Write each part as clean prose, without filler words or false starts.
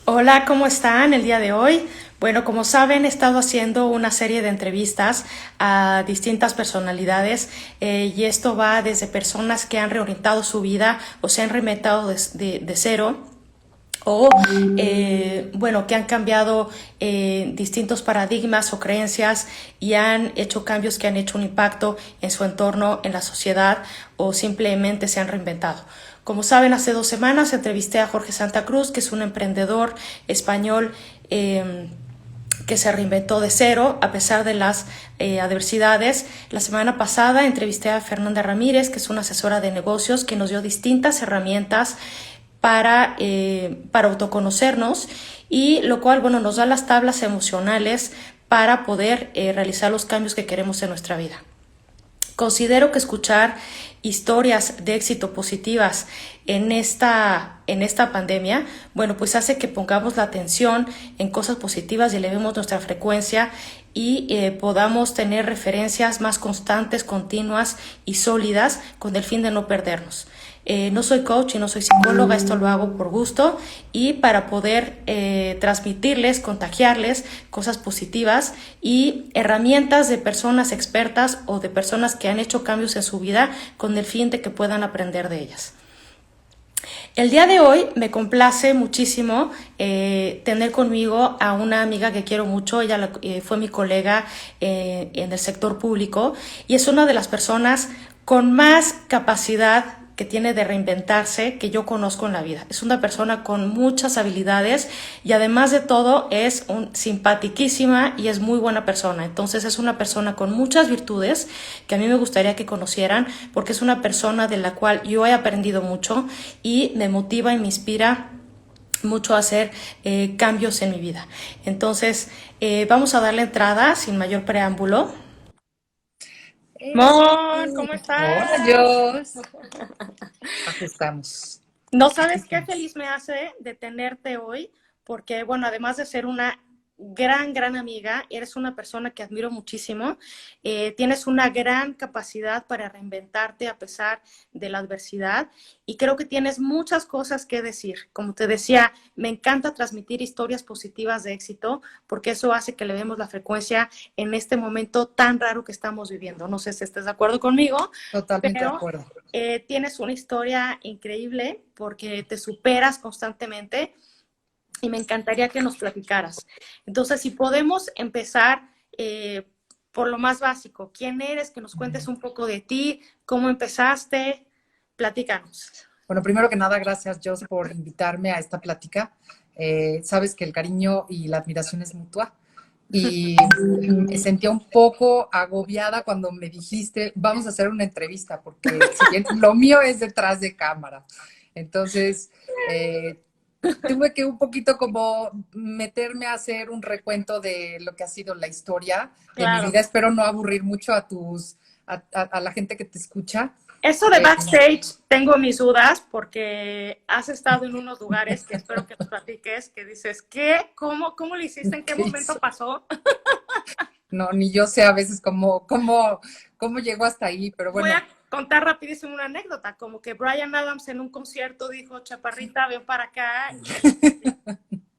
Hola, ¿cómo están el día de hoy? Bueno, como saben, he estado haciendo una serie de entrevistas a distintas personalidades y esto va desde personas que han reorientado su vida o se han reinventado de cero o bueno, que han cambiado distintos paradigmas o creencias y han hecho cambios que han hecho un impacto en su entorno, en la sociedad o simplemente se han reinventado. Como saben, hace 2 semanas entrevisté a Jorge Santa Cruz, que es un emprendedor español que se reinventó de cero a pesar de las adversidades. La semana pasada entrevisté a Fernanda Ramírez, que es una asesora de negocios que nos dio distintas herramientas para autoconocernos y lo cual, bueno, nos da las tablas emocionales para poder realizar los cambios que queremos en nuestra vida. Considero que escuchar historias de éxito positivas en esta pandemia, bueno, pues hace que pongamos la atención en cosas positivas y elevemos nuestra frecuencia y podamos tener referencias más constantes, continuas y sólidas con el fin de no perdernos. No soy coach y no soy psicóloga, esto lo hago por gusto y para poder transmitirles, contagiarles cosas positivas y herramientas de personas expertas o de personas que han hecho cambios en su vida con el fin de que puedan aprender de ellas. El día de hoy me complace muchísimo tener conmigo a una amiga que quiero mucho. Ella fue mi colega en el sector público y es una de las personas con más capacidad que tiene de reinventarse que yo conozco en la vida. Es una persona con muchas habilidades y además de todo es simpaticísima y es muy buena persona. Entonces es una persona con muchas virtudes que a mí me gustaría que conocieran porque es una persona de la cual yo he aprendido mucho y me motiva y me inspira mucho a hacer cambios en mi vida. Entonces vamos a darle entrada sin mayor preámbulo. Mon, ¿cómo Hola, estás? Jos. Aquí estamos. No Aquí sabes qué estamos. feliz me hace de tenerte hoy, porque, bueno, además de ser una gran amiga, eres una persona que admiro muchísimo, tienes una gran capacidad para reinventarte a pesar de la adversidad y creo que tienes muchas cosas que decir. Como te decía, me encanta transmitir historias positivas de éxito porque eso hace que le demos la frecuencia en este momento tan raro que estamos viviendo. No sé si estés de acuerdo conmigo, Totalmente de pero acuerdo. tienes una historia increíble porque te superas constantemente y me encantaría que nos platicaras. Entonces, si podemos empezar por lo más básico, ¿quién eres? Que nos cuentes un poco de ti, cómo empezaste, platícanos. Bueno, primero que nada, gracias, Jos, por invitarme a esta plática. Sabes que el cariño y la admiración es mutua. Y me sentía un poco agobiada cuando me dijiste, vamos a hacer una entrevista, porque si bien lo mío es detrás de cámara. Entonces, tuve que un poquito como meterme a hacer un recuento de lo que ha sido la historia de mi Claro. vida. Espero no aburrir mucho a la gente que te escucha. Eso de Eh, backstage, tengo mis dudas porque has estado en unos lugares que espero que nos platiques, que dices, ¿qué? ¿Cómo lo hiciste? ¿En qué ¿Qué momento hizo? pasó? No, ni yo sé a veces cómo llegó hasta ahí, pero Voy bueno, a contar rapidísimo una anécdota, como que Brian Adams en un concierto dijo, Chaparrita, ven para acá,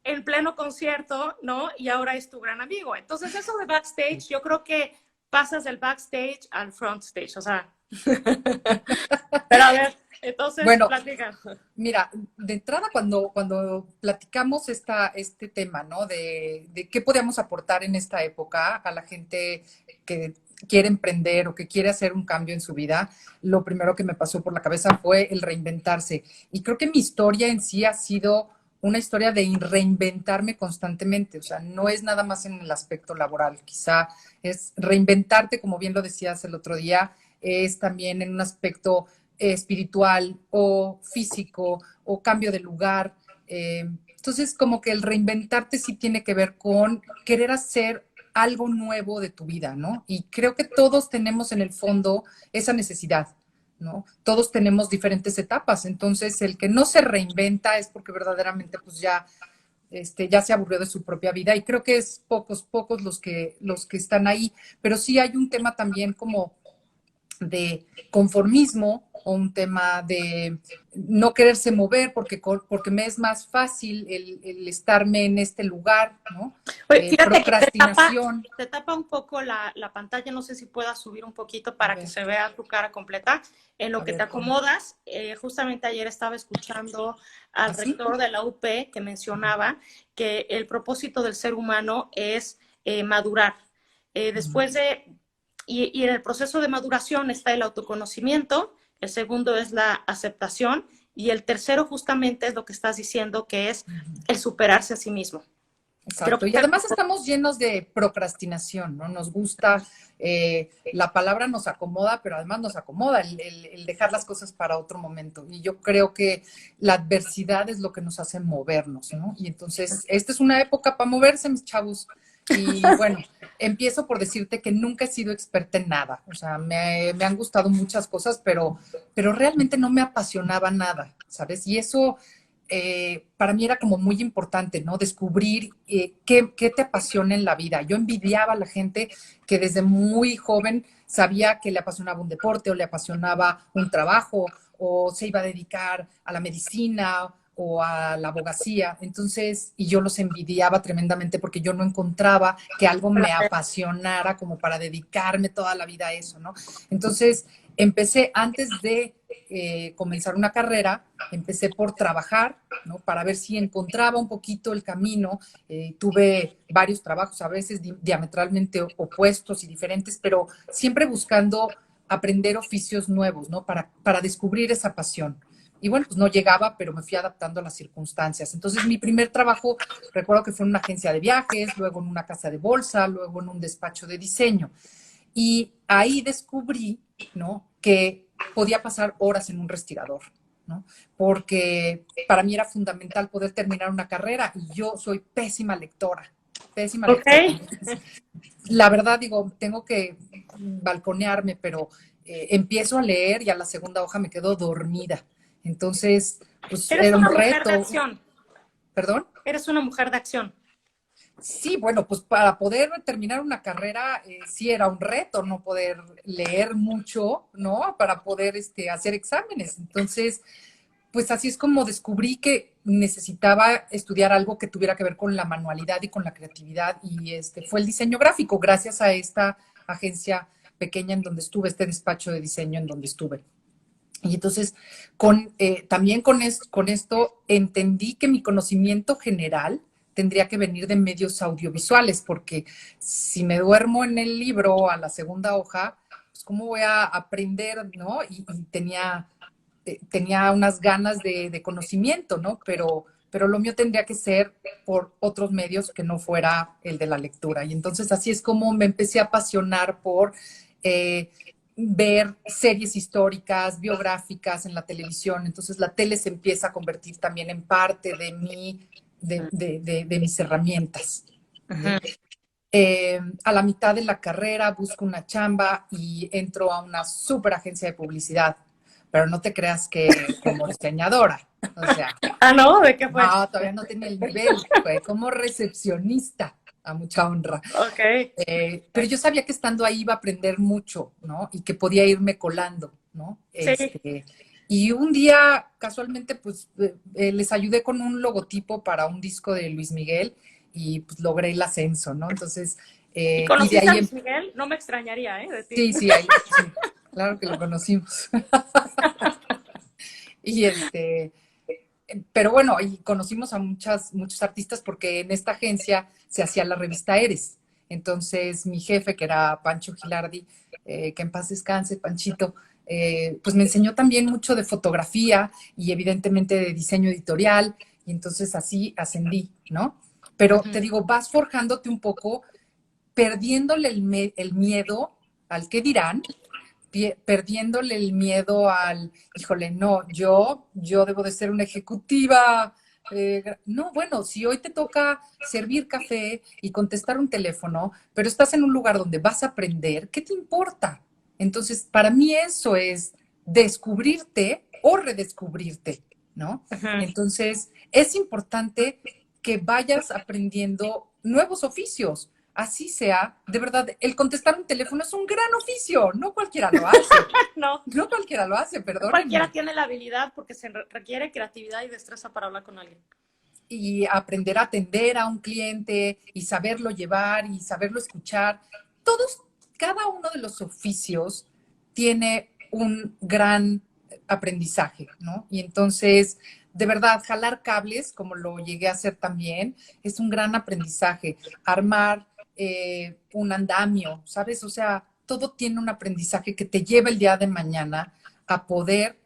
en pleno concierto, ¿no? Y ahora es tu gran amigo. Entonces, eso de backstage, yo creo que pasas del backstage al front stage, o sea. Pero a ver, entonces, bueno, platica. mira, de entrada cuando platicamos este tema, ¿no? De qué podíamos aportar en esta época a la gente que quiere emprender o que quiere hacer un cambio en su vida, lo primero que me pasó por la cabeza fue el reinventarse. Y creo que mi historia en sí ha sido una historia de reinventarme constantemente, o sea, no es nada más en el aspecto laboral, quizá es reinventarte, como bien lo decías el otro día, es también en un aspecto espiritual o físico o cambio de lugar. Entonces, como que el reinventarte sí tiene que ver con querer hacer algo nuevo de tu vida, ¿no? Y creo que todos tenemos en el fondo esa necesidad, ¿no? Todos tenemos diferentes etapas, entonces el que no se reinventa es porque verdaderamente pues ya se aburrió de su propia vida y creo que es pocos los que están ahí, pero sí hay un tema también como de conformismo o un tema de no quererse mover porque me es más fácil el estarme en este lugar, ¿no? Oye, fíjate que Procrastinación. te tapa un poco la pantalla, no sé si puedas subir un poquito A para que ver, se vea tu cara completa. En lo a que te ver, acomodas, justamente ayer estaba escuchando al ¿así? rector de la UP que mencionaba que el propósito del ser humano es madurar. Después de, y en el proceso de maduración está el autoconocimiento, el segundo es la aceptación y el tercero justamente es lo que estás diciendo, que es el superarse a sí mismo. Creo Exacto. que Y además estamos llenos de procrastinación, ¿no? Nos gusta, la palabra nos acomoda, pero además nos acomoda el dejar las cosas para otro momento. Y yo creo que la adversidad es lo que nos hace movernos, ¿no? Y entonces, esta es una época para moverse, mis chavos. Y bueno, empiezo por decirte que nunca he sido experta en nada. O sea, me han gustado muchas cosas, pero realmente no me apasionaba nada, ¿sabes? Y eso para mí era como muy importante, ¿no? Descubrir qué te apasiona en la vida. Yo envidiaba a la gente que desde muy joven sabía que le apasionaba un deporte o le apasionaba un trabajo o se iba a dedicar a la medicina o a la abogacía. Entonces, y yo los envidiaba tremendamente porque yo no encontraba que algo me apasionara como para dedicarme toda la vida a eso, ¿no? Entonces, empecé antes de comenzar una carrera, empecé por trabajar, ¿no? Para ver si encontraba un poquito el camino. Tuve varios trabajos, a veces diametralmente opuestos y diferentes, pero siempre buscando aprender oficios nuevos, ¿no? Para descubrir esa pasión. Y bueno, pues no llegaba, pero me fui adaptando a las circunstancias. Entonces, mi primer trabajo, recuerdo que fue en una agencia de viajes, luego en una casa de bolsa, luego en un despacho de diseño. Y ahí descubrí, ¿no? Que podía pasar horas en un respirador, ¿no? Porque para mí era fundamental poder terminar una carrera y yo soy pésima lectora, pésima Ok. lectora. Entonces, la verdad, digo, tengo que balconearme, pero empiezo a leer y a la segunda hoja me quedo dormida. Entonces, pues Eres era un una mujer de reto. acción. ¿Perdón? Eres una mujer de acción. Sí, bueno, pues para poder terminar una carrera sí era un reto no poder leer mucho, ¿no? Para poder hacer exámenes. Entonces, pues así es como descubrí que necesitaba estudiar algo que tuviera que ver con la manualidad y con la creatividad y fue el diseño gráfico gracias a esta agencia pequeña en donde estuve, este despacho de diseño en donde estuve. Y entonces, también con esto entendí que mi conocimiento general tendría que venir de medios audiovisuales, porque si me duermo en el libro a la segunda hoja, pues cómo voy a aprender, ¿no? Y tenía unas ganas de conocimiento, ¿no? Pero lo mío tendría que ser por otros medios que no fuera el de la lectura. Y entonces así es como me empecé a apasionar por eh, ver series históricas, biográficas en la televisión. Entonces la tele se empieza a convertir también en parte de mis herramientas. Ujú. A la mitad de la carrera busco una chamba y entro a una super agencia de publicidad, pero no te creas que como diseñadora, o sea, Ah, ¿no? ¿De qué fue? no, todavía no tenía el nivel, fue como recepcionista, a mucha honra. Ok. Pero yo sabía que estando ahí iba a aprender mucho, ¿no? Y que podía irme colando, ¿no? Sí. Y un día, casualmente, pues les ayudé con un logotipo para un disco de Luis Miguel y pues logré el ascenso, ¿no? Entonces, ¿Y y de conociste a ahí, Luis Miguel? No me extrañaría, ¿eh? De ti. sí, sí, ahí, sí, claro que lo conocimos. Y pero bueno, y conocimos a muchos artistas porque en esta agencia se hacía la revista Eres. Entonces, mi jefe, que era Pancho Gilardi, que en paz descanse, Panchito, pues me enseñó también mucho de fotografía y evidentemente de diseño editorial, y entonces así ascendí, ¿no? Pero te digo, vas forjándote un poco, perdiéndole el miedo al qué dirán, perdiéndole el miedo al, híjole, no, yo debo de ser una ejecutiva. No, bueno, si hoy te toca servir café y contestar un teléfono, pero estás en un lugar donde vas a aprender, ¿qué te importa? Entonces, para mí eso es descubrirte o redescubrirte, ¿no? Ujú. Entonces, es importante que vayas aprendiendo nuevos oficios. así sea, de verdad, el contestar un teléfono es un gran oficio, no cualquiera lo hace. No, No cualquiera lo hace, no cualquiera perdónenme. tiene la habilidad porque se requiere creatividad y destreza para hablar con alguien. Y aprender a atender a un cliente y saberlo llevar y saberlo escuchar. Todos, cada uno de los oficios tiene un gran aprendizaje, ¿no? Y entonces, de verdad, jalar cables, como lo llegué a hacer también, es un gran aprendizaje. Armar un andamio, ¿sabes? O sea, todo tiene un aprendizaje que te lleva el día de mañana a poder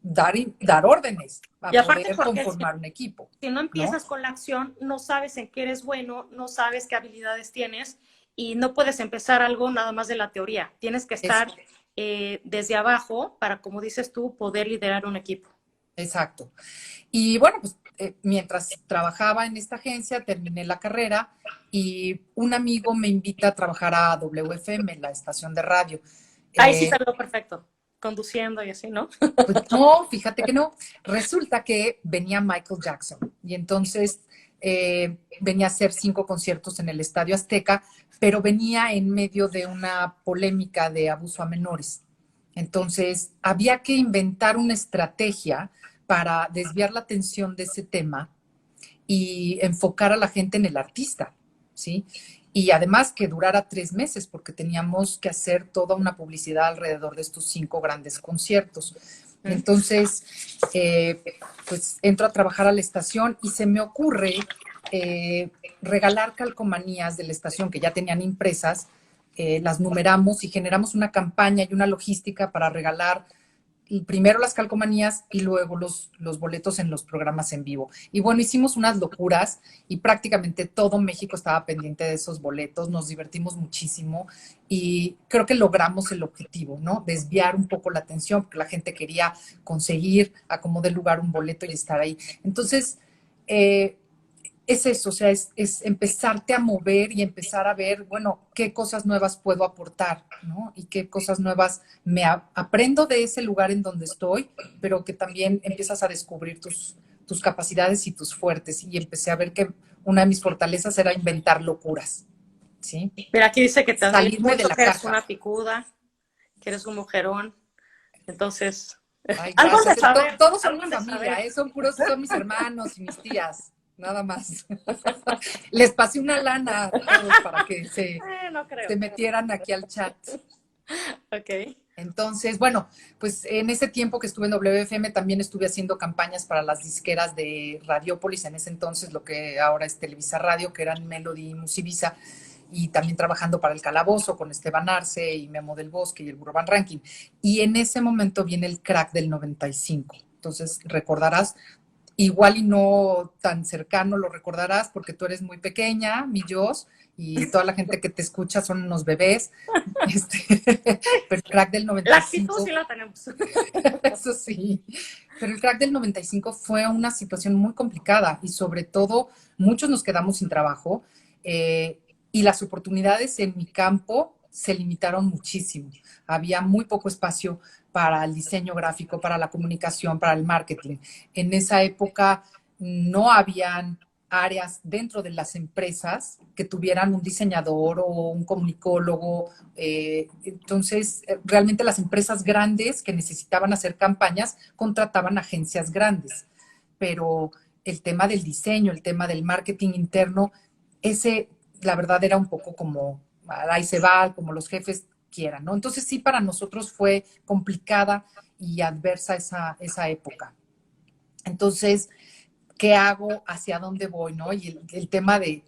dar órdenes, Y a aparte poder porque si, conformar un equipo, si no ¿no? empiezas con la acción, no sabes en qué eres bueno, no sabes qué habilidades tienes y no puedes empezar algo nada más de la teoría. Tienes que Es estar desde abajo para, como dices tú, poder liderar un equipo. exacto. Y bueno, pues mientras trabajaba en esta agencia, terminé la carrera y un amigo me invita a trabajar a WFM, la estación de radio. Ahí sí Eh, te veo perfecto, conduciendo y así, ¿no? pues no, fíjate que no. Resulta que venía Michael Jackson y entonces venía a hacer 5 conciertos en el Estadio Azteca, pero venía en medio de una polémica de abuso a menores. Entonces, había que inventar una estrategia para desviar la atención de ese tema y enfocar a la gente en el artista, ¿sí? Y además que durara 3 meses, porque teníamos que hacer toda una publicidad alrededor de estos 5 grandes conciertos. Y entonces, pues entro a trabajar a la estación y se me ocurre eh, regalar calcomanías de la estación que ya tenían impresas, las numeramos y generamos una campaña y una logística para regalar primero las calcomanías y luego los boletos en los programas en vivo. Y bueno, hicimos unas locuras y prácticamente todo México estaba pendiente de esos boletos, nos divertimos muchísimo y creo que logramos el objetivo, ¿no? Desviar un poco la atención porque la gente quería conseguir a como de lugar un boleto y estar ahí. Entonces, es eso, o sea, es empezarte a mover y empezar a ver, bueno, qué cosas nuevas puedo aportar, ¿no? Y qué cosas nuevas aprendo de ese lugar en donde estoy, pero que también empiezas a descubrir tus capacidades y tus fuertes. Y empecé a ver que una de mis fortalezas era inventar locuras, ¿sí? Mira, aquí dice que te admiro Salirme de mucho, la que eres caja. una picuda, que eres un mujerón. Entonces, Ay, algo han de gracias. saber, Todos son algo mi han de familia, saber. son mis hermanos y mis tías, nada más. Les pasé una lana a todos para que No creo. se metieran aquí al chat. Ok. Entonces, bueno, pues en ese tiempo que estuve en WFM también estuve haciendo campañas para las disqueras de Radiópolis, en ese entonces lo que ahora es Televisa Radio, que eran Melody y Musivisa, y también trabajando para El Calabozo con Esteban Arce y Memo del Bosque y el Burro Van Ranking. Y en ese momento viene el crack del 95. Entonces, recordarás, igual y no tan cercano lo recordarás porque tú eres muy pequeña, mi Jos, y toda la gente que te escucha son unos bebés. Este, pero el crack del La actitud sí 95, la tenemos. eso sí, pero el crack del 95 fue una situación muy complicada y sobre todo muchos nos quedamos sin trabajo y las oportunidades en mi campo se limitaron muchísimo. Había muy poco espacio para el diseño gráfico, para la comunicación, para el marketing. En esa época no habían áreas dentro de las empresas que tuvieran un diseñador o un comunicólogo. Entonces, realmente las empresas grandes que necesitaban hacer campañas contrataban agencias grandes, pero el tema del diseño, el tema del marketing interno, ese, la verdad, era un poco como, ahí se va, como los jefes quieran, ¿no? Entonces sí, para nosotros fue complicada y adversa esa época. Entonces, ¿qué hago? ¿Hacia dónde voy? ¿No? Y el tema de,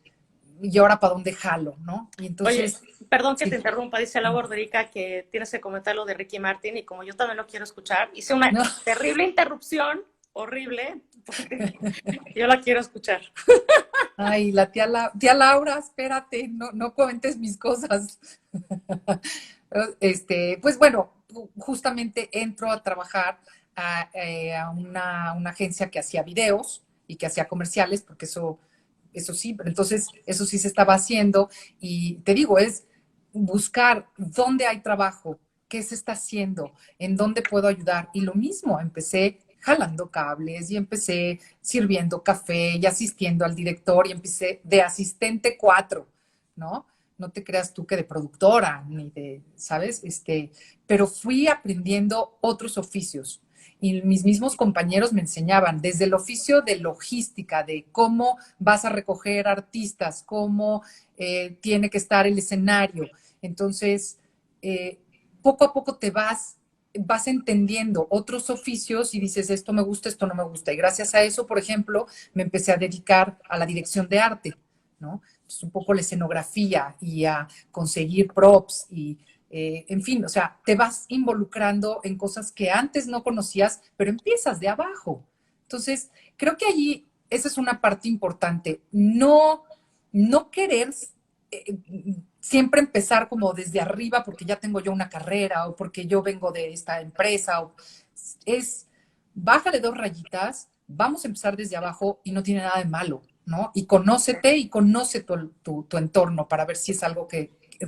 ¿y ahora para dónde jalo? ¿No? Y Oye, entonces, perdón que te sí. interrumpa, dice la Borderica que tienes que comentar lo de Ricky Martin y como yo también lo quiero escuchar, hice una No, terrible interrupción, horrible, porque yo la quiero escuchar. ay, tía Laura, espérate, no, no cuentes mis cosas. Pues bueno, justamente entro a trabajar a una agencia que hacía videos y que hacía comerciales, porque eso sí, pero entonces eso sí se estaba haciendo y te digo, es buscar dónde hay trabajo, qué se está haciendo, en dónde puedo ayudar. Y lo mismo, empecé jalando cables y empecé sirviendo café y asistiendo al director y empecé de asistente 4 ¿no? No te creas tú que de productora, ni de, ¿sabes? Pero fui aprendiendo otros oficios y mis mismos compañeros me enseñaban desde el oficio de logística, de cómo vas a recoger artistas, cómo tiene que estar el escenario. Entonces, poco a poco vas entendiendo otros oficios y dices, esto me gusta, esto no me gusta. Y gracias a eso, por ejemplo, me empecé a dedicar a la dirección de arte, ¿no? Pues un poco la escenografía y a conseguir props y, en fin, o sea, te vas involucrando en cosas que antes no conocías, pero empiezas de abajo. Entonces, creo que allí esa es una parte importante. No querer eh, siempre empezar como desde arriba porque ya tengo yo una carrera o porque yo vengo de esta empresa. Es, bájale 2 rayitas, vamos a empezar desde abajo y no tiene nada de malo, ¿no? Y conócete y conoce tu entorno para ver si es algo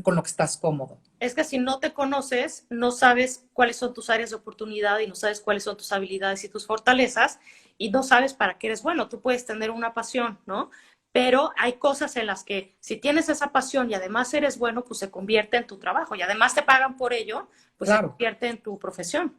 con lo que estás cómodo. Es que si no te conoces, no sabes cuáles son tus áreas de oportunidad y no sabes cuáles son tus habilidades y tus fortalezas y no sabes para qué eres bueno. Tú puedes tener una pasión, ¿no? Pero hay cosas en las que si tienes esa pasión y además eres bueno, pues se convierte en tu trabajo y además te pagan por ello, pues se Claro, convierte en tu profesión.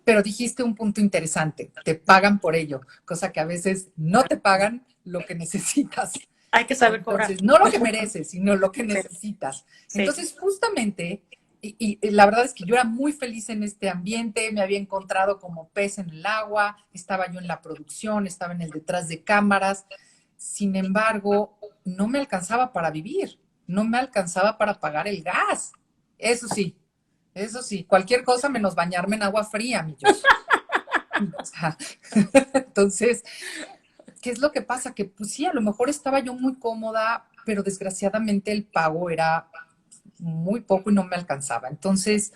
pero dijiste un punto interesante, te pagan por ello, cosa que a veces no te pagan lo que necesitas. Hay que saber cobrar. Entonces, no lo que mereces, sino lo que Sí, necesitas. sí. Entonces, justamente, y la verdad es que yo era muy feliz en este ambiente, me había encontrado como pez en el agua, estaba yo en la producción, estaba en el detrás de cámaras. Sin embargo, no me alcanzaba para vivir, no me alcanzaba para pagar el gas. Eso sí, cualquier cosa menos bañarme en agua fría, millos. O sea, entonces, ¿qué es lo que pasa? Que pues sí, a lo mejor estaba yo muy cómoda, pero desgraciadamente el pago era muy poco y no me alcanzaba. Entonces,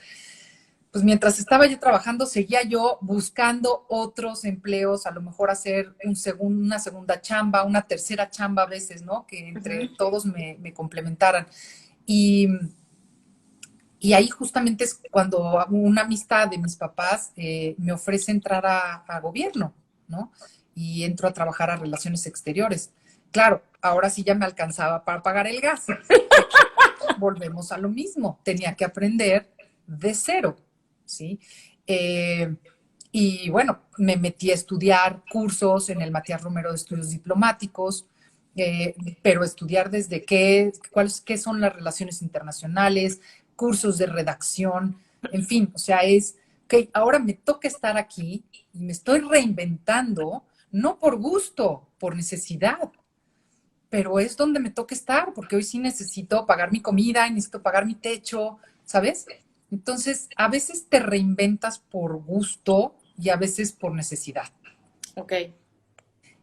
pues mientras estaba yo trabajando, seguía yo buscando otros empleos, a lo mejor hacer una segunda chamba, una tercera chamba a veces, ¿no? Que entre Uh-huh. todos me complementaran. Y, y ahí justamente es cuando una amistad de mis papás me ofrece entrar a gobierno, ¿no? Y entro a trabajar a relaciones exteriores. Claro, ahora sí ya me alcanzaba para pagar el gas. Volvemos a lo mismo, tenía que aprender de cero, ¿sí? Eh, y bueno, me metí a estudiar cursos en el Matías Romero de Estudios Diplomáticos, pero estudiar desde qué son las relaciones internacionales, cursos de redacción, en fin, o sea, que ahora me toca estar aquí y me estoy reinventando, no por gusto, por necesidad, pero es donde me toca estar, porque hoy sí necesito pagar mi comida y necesito pagar mi techo, ¿sabes? Entonces, a veces te reinventas por gusto y a veces por necesidad. Ok.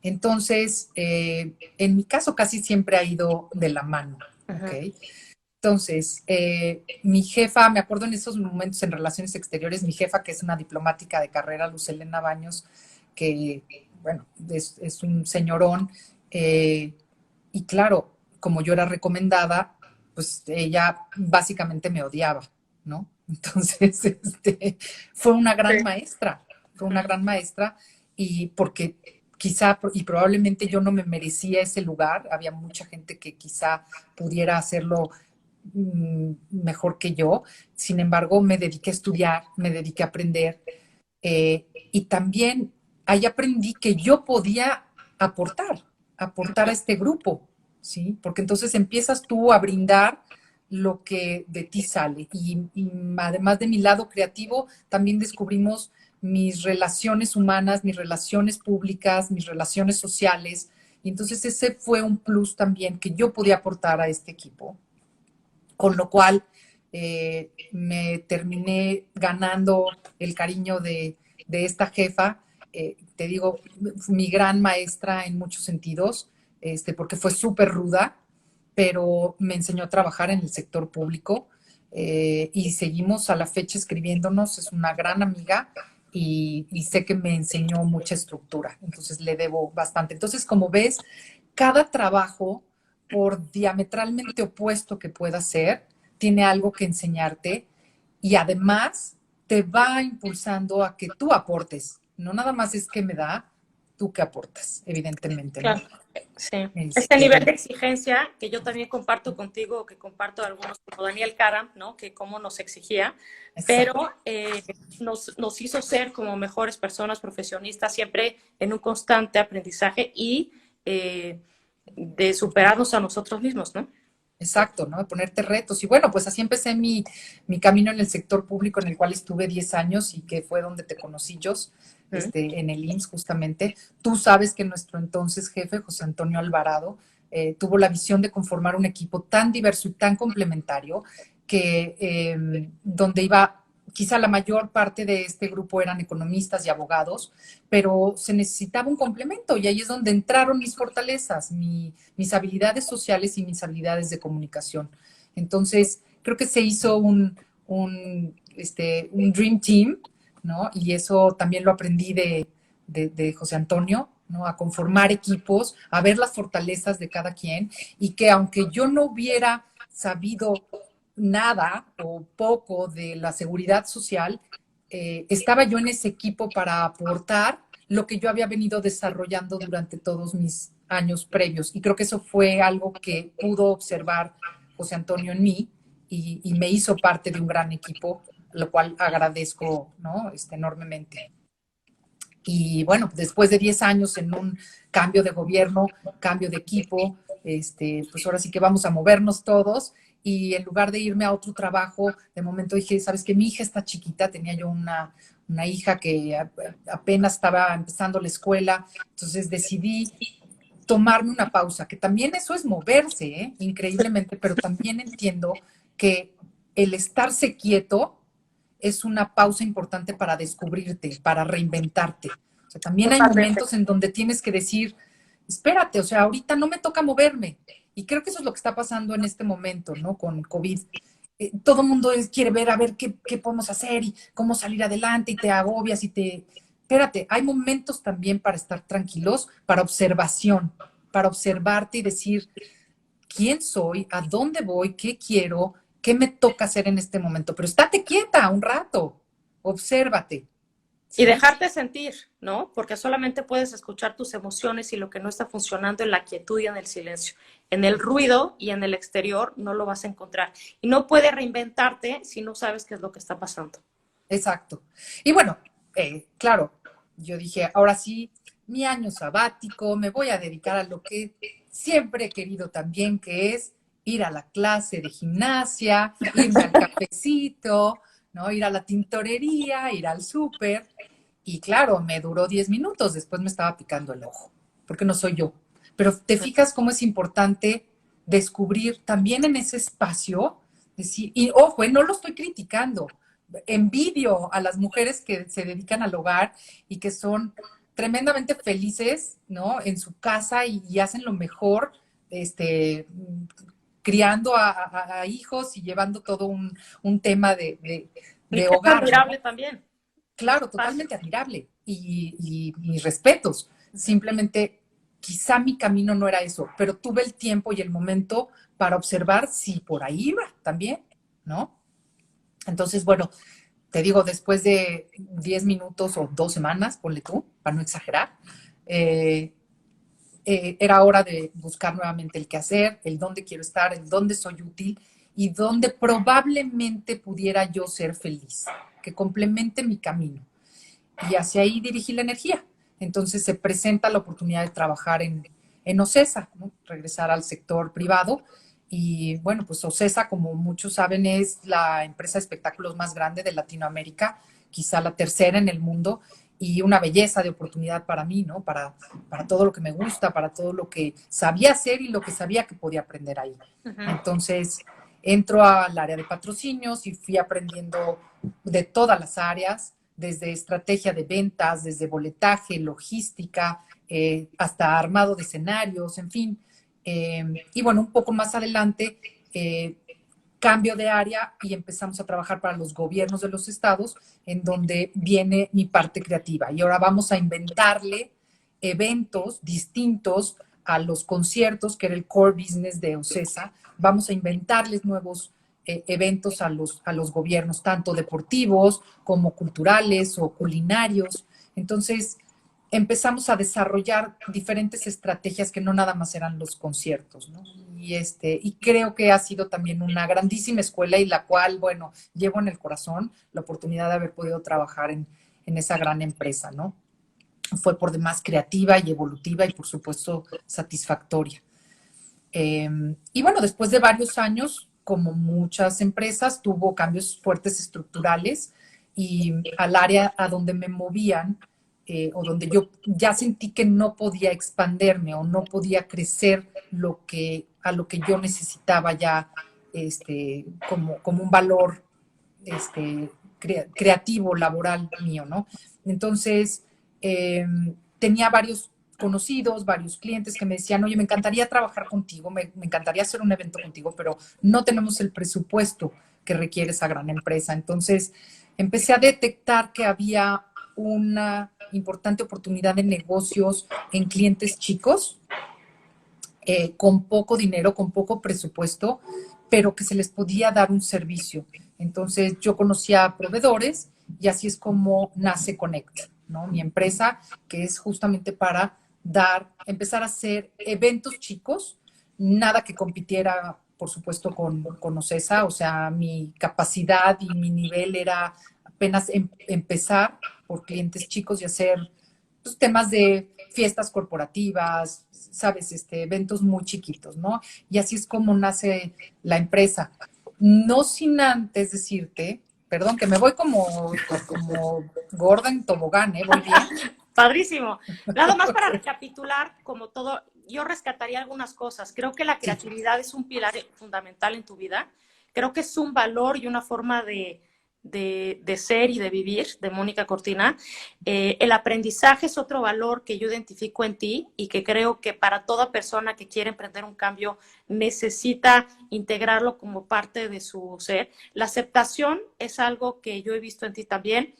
Entonces, en mi caso casi siempre ha ido de la mano, ¿ok? Uh-huh. Entonces, mi jefa, me acuerdo en esos momentos en relaciones exteriores, mi jefa, que es una diplomática de carrera, Luz Helena Baños, que, bueno, es un señorón, y claro, como yo era recomendada, pues ella básicamente me odiaba, ¿no? Entonces, fue una Sí. gran maestra, fue una Uh-huh. gran maestra y porque quizá y probablemente yo no me merecía ese lugar, había mucha gente que quizá pudiera hacerlo mejor que yo, sin embargo me dediqué a estudiar, me dediqué a aprender y también ahí aprendí que yo podía aportar a este grupo, ¿sí? Porque entonces empiezas tú a brindar lo que de ti sale. Y además de mi lado creativo, también descubrimos mis relaciones humanas, mis relaciones públicas, mis relaciones sociales. Y entonces ese fue un plus también que yo podía aportar a este equipo, con lo cual me terminé ganando el cariño de esta jefa, te digo, mi gran maestra en muchos sentidos, porque fue súper ruda, pero me enseñó a trabajar en el sector público y seguimos a la fecha escribiéndonos, es una gran amiga y sé que me enseñó mucha estructura, entonces le debo bastante. Entonces, como ves, cada trabajo, por diametralmente opuesto que pueda ser, tiene algo que enseñarte y además te va impulsando a que tú aportes. No nada más es que me da, tú qué aportas, evidentemente, ¿no? Claro, sí. Este Este, nivel de exigencia que yo también comparto contigo, que comparto algunos como Daniel Karam, ¿no? Que cómo nos exigía, exacto. pero nos hizo ser como mejores personas profesionistas, siempre en un constante aprendizaje y de superarnos a nosotros mismos, ¿no? Exacto, ¿no? De ponerte retos. Y bueno, pues así empecé mi camino en el sector público, en el cual estuve 10 años y que fue donde te conocí yo, ¿Mm? en el IMSS justamente. Tú sabes que nuestro entonces jefe, José Antonio Alvarado, tuvo la visión de conformar un equipo tan diverso y tan complementario que donde iba, quizá la mayor parte de este grupo eran economistas y abogados, pero se necesitaba un complemento y ahí es donde entraron mis fortalezas, mis habilidades sociales y mis habilidades de comunicación. Entonces, creo que se hizo un Dream Team, ¿no? Y eso también lo aprendí de José Antonio, ¿no? A conformar equipos, a ver las fortalezas de cada quien y que aunque yo no hubiera sabido nada o poco de la seguridad social, estaba yo en ese equipo para aportar lo que yo había venido desarrollando durante todos mis años previos. Y creo que eso fue algo que pudo observar José Antonio en mí y me hizo parte de un gran equipo, lo cual agradezco, ¿no? Enormemente. Y bueno, después de 10 años en un cambio de gobierno, cambio de equipo, pues ahora sí que vamos a movernos todos. Y en lugar de irme a otro trabajo, de momento dije, sabes que mi hija está chiquita, tenía yo una hija que apenas estaba empezando la escuela, entonces decidí tomarme una pausa, que también eso es moverse, ¿eh? Increíblemente, pero también entiendo que el estarse quieto es una pausa importante para descubrirte, para reinventarte. O sea, también hay Totalmente. momentos en donde tienes que decir, espérate, o sea, ahorita no me toca moverme. Y creo que eso es lo que está pasando en este momento, ¿no? Con COVID. Todo el mundo quiere ver a ver qué podemos hacer y cómo salir adelante y te agobias y te... Espérate, hay momentos también para estar tranquilos, para observación, para observarte y decir, quién soy, a dónde voy, qué quiero, qué me toca hacer en este momento. Pero estate quieta un rato, obsérvate, Y ¿sí? dejarte sentir, ¿no? Porque solamente puedes escuchar tus emociones y lo que no está funcionando en la quietud y en el silencio. En el ruido y en el exterior no lo vas a encontrar. Y no puedes reinventarte si no sabes qué es lo que está pasando. Exacto. Y bueno, claro, yo dije, ahora sí, mi año sabático, me voy a dedicar a lo que siempre he querido también, que es ir a la clase de gimnasia, irme al cafecito, ¿no? Ir a la tintorería, ir al súper. Y claro, me duró 10 minutos, después me estaba picando el ojo, porque no soy yo. Pero te fijas cómo es importante descubrir también en ese espacio, decir, y ojo, no lo estoy criticando, envidio a las mujeres que se dedican al hogar y que son tremendamente felices, ¿no? En su casa y hacen lo mejor, criando a hijos y llevando todo un tema Y de que es hogar, admirable ¿no? también. Claro, Total. totalmente admirable y mis respetos. Simplemente, quizá mi camino no era eso, pero tuve el tiempo y el momento para observar si por ahí iba también, ¿no? Entonces, bueno, te digo, después de 10 minutos o 2 semanas, ponle tú, para no exagerar, eh, era hora de buscar nuevamente el qué hacer, el dónde quiero estar, el dónde soy útil y dónde probablemente pudiera yo ser feliz, que complemente mi camino. Y hacia ahí dirigí la energía. Entonces se presenta la oportunidad de trabajar en OCESA, ¿no? Regresar al sector privado. Y bueno, pues OCESA, como muchos saben, es la empresa de espectáculos más grande de Latinoamérica, quizá la tercera en el mundo, y una belleza de oportunidad para mí, ¿no? Para todo lo que me gusta, para todo lo que sabía hacer y lo que sabía que podía aprender ahí. Uh-huh. Entonces, entro al área de patrocinios y fui aprendiendo de todas las áreas, desde estrategia de ventas, desde boletaje, logística, hasta armado de escenarios, en fin. Y bueno, un poco más adelante, eh, cambio de área y empezamos a trabajar para los gobiernos de los estados, en donde viene mi parte creativa. Y ahora vamos a inventarle eventos distintos a los conciertos, que era el core business de OCESA. Vamos a inventarles nuevos eventos a los gobiernos, tanto deportivos como culturales o culinarios. Entonces, empezamos a desarrollar diferentes estrategias que no nada más eran los conciertos, ¿no? Y creo que ha sido también una grandísima escuela y la cual, bueno, llevo en el corazón la oportunidad de haber podido trabajar en esa gran empresa, ¿no? Fue por demás creativa y evolutiva y por supuesto satisfactoria. Y bueno, después de varios años, como muchas empresas, tuvo cambios fuertes estructurales y al área a donde me movían o donde yo ya sentí que no podía expanderme o no podía crecer a lo que yo necesitaba ya como un valor creativo, laboral mío, ¿no? Entonces, tenía varios conocidos, varios clientes que me decían, oye, me encantaría trabajar contigo, me encantaría hacer un evento contigo, pero no tenemos el presupuesto que requiere esa gran empresa. Entonces, empecé a detectar que había una importante oportunidad de negocios en clientes chicos, con poco dinero, con poco presupuesto, pero que se les podía dar un servicio. Entonces yo conocía a proveedores y así es como nace Connect, ¿no? Mi empresa, que es justamente para empezar a hacer eventos chicos, nada que compitiera, por supuesto, con OCESA, o sea, mi capacidad y mi nivel era apenas empezar por clientes chicos y hacer pues, temas de fiestas corporativas, sabes, eventos muy chiquitos, ¿no? Y así es como nace la empresa. No sin antes decirte, perdón, que me voy como gorda en tobogán, ¿eh? Voy bien. Padrísimo. Nada más para recapitular, como todo, yo rescataría algunas cosas. Creo que la Sí, creatividad es un pilar fundamental en tu vida. Creo que es un valor y una forma de ser y de vivir de Mónica Cortina. El aprendizaje es otro valor que yo identifico en ti y que creo que para toda persona que quiere emprender un cambio necesita integrarlo como parte de su ser. La aceptación es algo que yo he visto en ti también,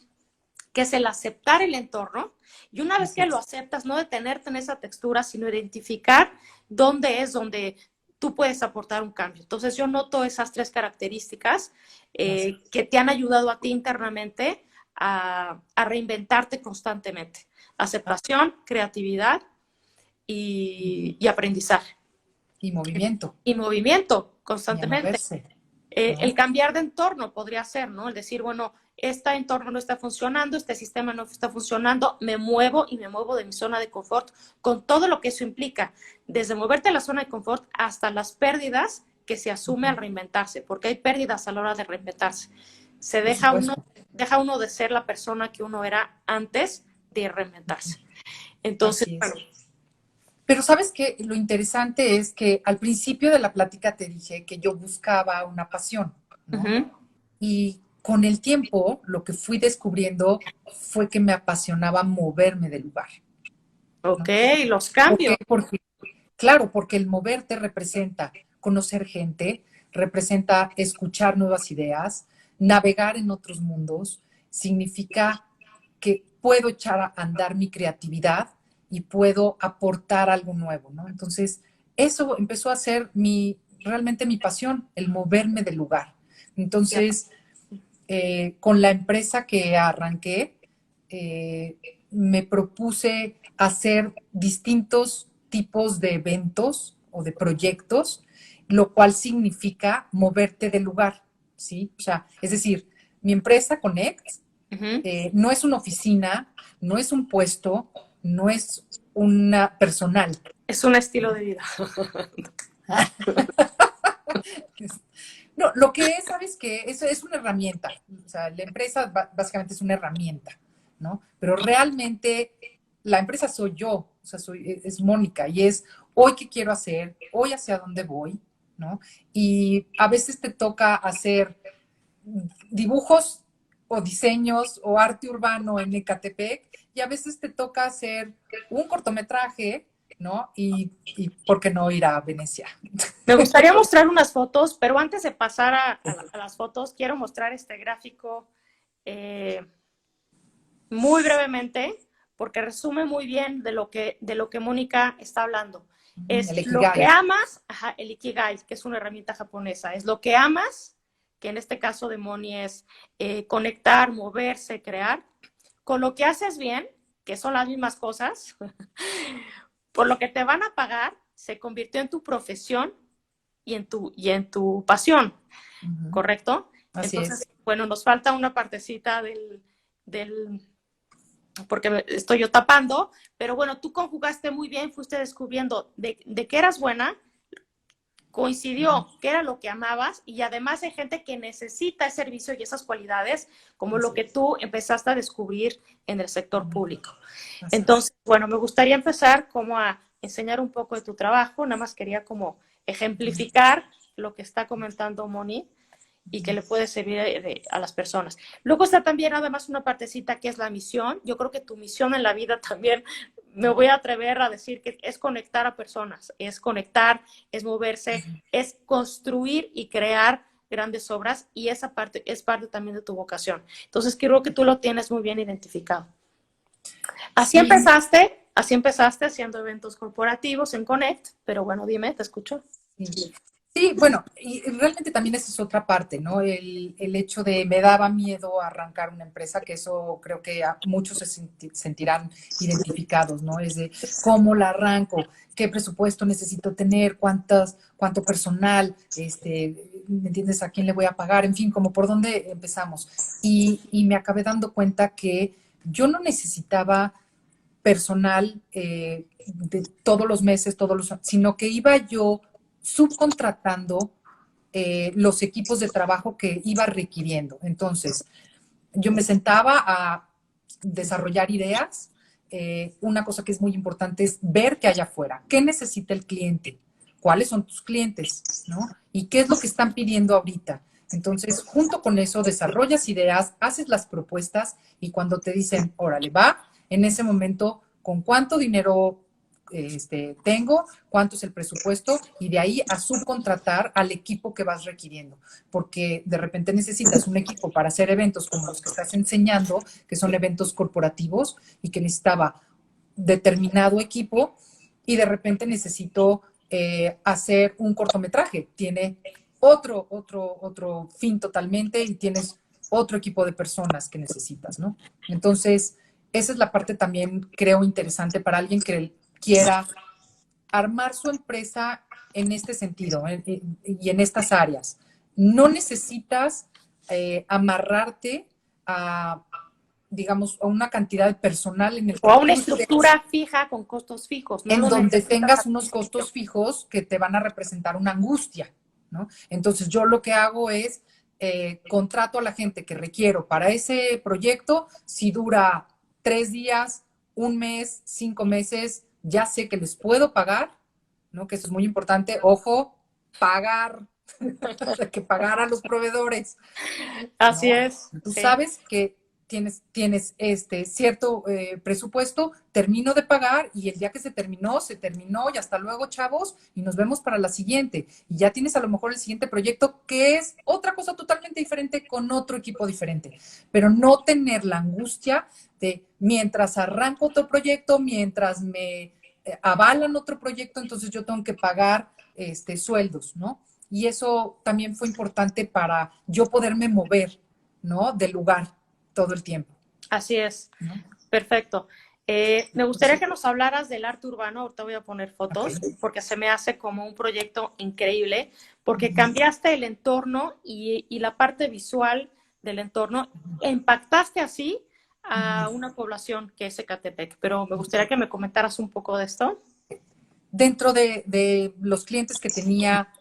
que es el aceptar el entorno, y una vez así que lo es. aceptas, no detenerte en esa textura, sino identificar dónde es donde tú puedes aportar un cambio. Entonces yo noto esas tres características que te han ayudado a ti internamente a reinventarte constantemente. Aceptación, creatividad y aprendizaje. Y movimiento, Y movimiento y a constantemente. moverse, El ¿no? cambiar de entorno podría ser, ¿no? El decir, bueno, este entorno no está funcionando, este sistema no está funcionando, me muevo y me muevo de mi zona de confort con todo lo que eso implica, desde moverte a la zona de confort hasta las pérdidas que se asume al reinventarse, porque hay pérdidas a la hora de reinventarse. Se Por supuesto. deja uno de ser la persona que uno era antes de reinventarse. Entonces, Así bueno, es. Pero sabes que lo interesante es que al principio de la plática te dije que yo buscaba una pasión, ¿no? uh-huh. Y con el tiempo, lo que fui descubriendo fue que me apasionaba moverme del lugar, Ok, ¿no? los ¿Por qué? cambios. Porque, claro, porque el moverte representa conocer gente, representa escuchar nuevas ideas, navegar en otros mundos, significa que puedo echar a andar mi creatividad y puedo aportar algo nuevo, ¿no? Entonces, eso empezó a ser realmente mi pasión, el moverme del lugar. Entonces, con la empresa que arranqué, me propuse hacer distintos tipos de eventos o de proyectos, lo cual significa moverte del lugar, ¿sí? O sea, es decir, mi empresa Connect Uh-huh. no es una oficina, no es un puesto, no es una personal. Es un estilo de vida. No, lo que es, ¿sabes qué? Es una herramienta. O sea, la empresa básicamente es una herramienta, ¿no? Pero realmente la empresa soy yo, o sea, es Mónica y es hoy qué quiero hacer, hoy hacia dónde voy, ¿no? Y a veces te toca hacer dibujos o diseños o arte urbano en Ecatepec y a veces te toca hacer un cortometraje, ¿no? Y ¿por qué no ir a Venecia? Me gustaría mostrar unas fotos, pero antes de pasar a las fotos, quiero mostrar este gráfico eh, muy brevemente, porque resume muy bien de lo que Mónica está hablando. El Es lo que Ikigai. amas, ajá, el Ikigai, que es una herramienta japonesa, es lo que amas, que en este caso de Moni es conectar, moverse, crear, con lo que haces bien que son las mismas cosas, por lo que te van a pagar, se convirtió en tu profesión y en tu pasión, ¿correcto? Así Entonces, es. bueno, nos falta una partecita porque me estoy yo tapando, pero bueno, tú conjugaste muy bien, fuiste descubriendo de qué eras buena, coincidió que era lo que amabas y además hay gente que necesita ese servicio y esas cualidades como lo que tú empezaste a descubrir en el sector público. Así es. Entonces, bueno, me gustaría empezar como a enseñar un poco de tu trabajo, nada más quería como ejemplificar lo que está comentando Moni y que le puede servir a las personas. Luego está también además una partecita que es la misión. Yo creo que tu misión en la vida también, me voy a atrever a decir que es conectar a personas, es conectar, es moverse, es construir y crear grandes obras y esa parte es parte también de tu vocación. Entonces creo que tú lo tienes muy bien identificado. Sí, Así empezaste haciendo eventos corporativos en Connect, pero bueno, dime, te escucho. sí. Sí, bueno, y realmente también esa es otra parte, ¿no? El hecho de me daba miedo arrancar una empresa, que eso creo que a muchos se sentirán identificados, ¿no? Es de cómo la arranco, qué presupuesto necesito tener, cuánto personal, ¿me entiendes? ¿A quién le voy a pagar? En fin, como por dónde empezamos. Y me acabé dando cuenta que yo no necesitaba personal de todos los meses, sino que iba yo subcontratando los equipos de trabajo que iba requiriendo. Entonces, yo me sentaba a desarrollar ideas. Una cosa que es muy importante es ver qué hay afuera, qué necesita el cliente, cuáles son tus clientes, ¿no? Y qué es lo que están pidiendo ahorita. Entonces, junto con eso, desarrollas ideas, haces las propuestas y cuando te dicen, órale, va, en ese momento, ¿con cuánto dinero tengo? ¿Cuánto es el presupuesto? Y de ahí a subcontratar al equipo que vas requiriendo. Porque de repente necesitas un equipo para hacer eventos como los que estás enseñando, que son eventos corporativos y que necesitaba determinado equipo y de repente necesito hacer un cortometraje. Tiene otro fin totalmente y tienes otro equipo de personas que necesitas, ¿no? Entonces, esa es la parte también, creo, interesante para alguien que quiera armar su empresa en este sentido y en estas áreas. No necesitas amarrarte a, digamos, a una cantidad de personal en el O que a una tú estés, estructura fija con costos fijos, no en lo donde necesitas tengas al unos principio. costos fijos que te van a representar una angustia, ¿no? Entonces yo lo que hago es contrato a la gente que requiero para ese proyecto, si dura 3 días, un mes, 5 meses, ya sé que les puedo pagar, ¿no? Que eso es muy importante. Ojo, pagar, hay que pagar a los proveedores, Así ¿no? es, Tú sí. sabes que tienes este cierto presupuesto, termino de pagar y el día que se terminó y hasta luego, chavos, y nos vemos para la siguiente. Y ya tienes a lo mejor el siguiente proyecto que es otra cosa totalmente diferente con otro equipo diferente, pero no tener la angustia de mientras arranco otro proyecto, mientras me avalan otro proyecto, entonces yo tengo que pagar sueldos, ¿no? Y eso también fue importante para yo poderme mover, ¿no? Del lugar todo el tiempo, Así es, ¿no? perfecto. Me gustaría Entonces, que nos hablaras del arte urbano, ahorita voy a poner ok. fotos, porque se me hace como un proyecto increíble, porque cambiaste el entorno y la parte visual del entorno, e impactaste así a una población que es Ecatepec, pero me gustaría que me comentaras un poco de esto. Dentro de los clientes que tenía,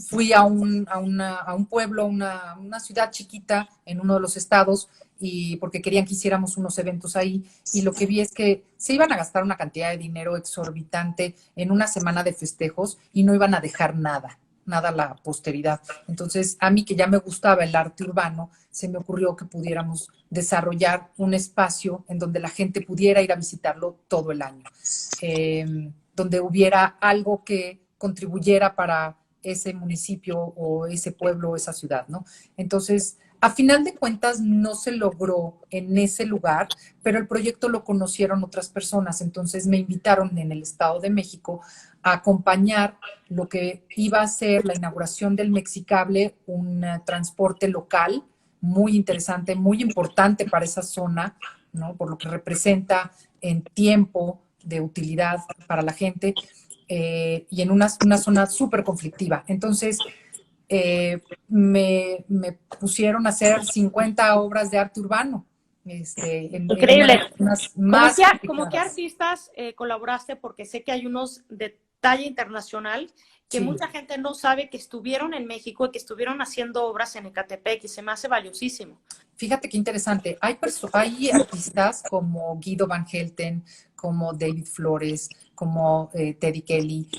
fui a un pueblo, una ciudad chiquita en uno de los estados, y porque querían que hiciéramos unos eventos ahí, y lo que vi es que se iban a gastar una cantidad de dinero exorbitante en una semana de festejos y no iban a dejar nada a la posteridad. Entonces, a mí que ya me gustaba el arte urbano, se me ocurrió que pudiéramos desarrollar un espacio en donde la gente pudiera ir a visitarlo todo el año, donde hubiera algo que contribuyera para ese municipio o ese pueblo o esa ciudad, ¿no? Entonces, a final de cuentas no se logró en ese lugar, pero el proyecto lo conocieron otras personas, entonces me invitaron en el Estado de México a acompañar lo que iba a ser la inauguración del Mexicable, un transporte local muy interesante, muy importante para esa zona, ¿no? Por lo que representa en tiempo de utilidad para la gente y en una zona súper conflictiva. Entonces, me pusieron a hacer 50 obras de arte urbano en una de Increíble. las zonas más ¿Cómo qué complicadas. artistas colaboraste? Porque sé que hay unos de talla internacional que Sí. mucha gente no sabe que estuvieron en México y que estuvieron haciendo obras en Ecatepec y se me hace valiosísimo. Fíjate qué interesante. Hay artistas como Guido Van Helten, como David Flores, como Teddy Kelly.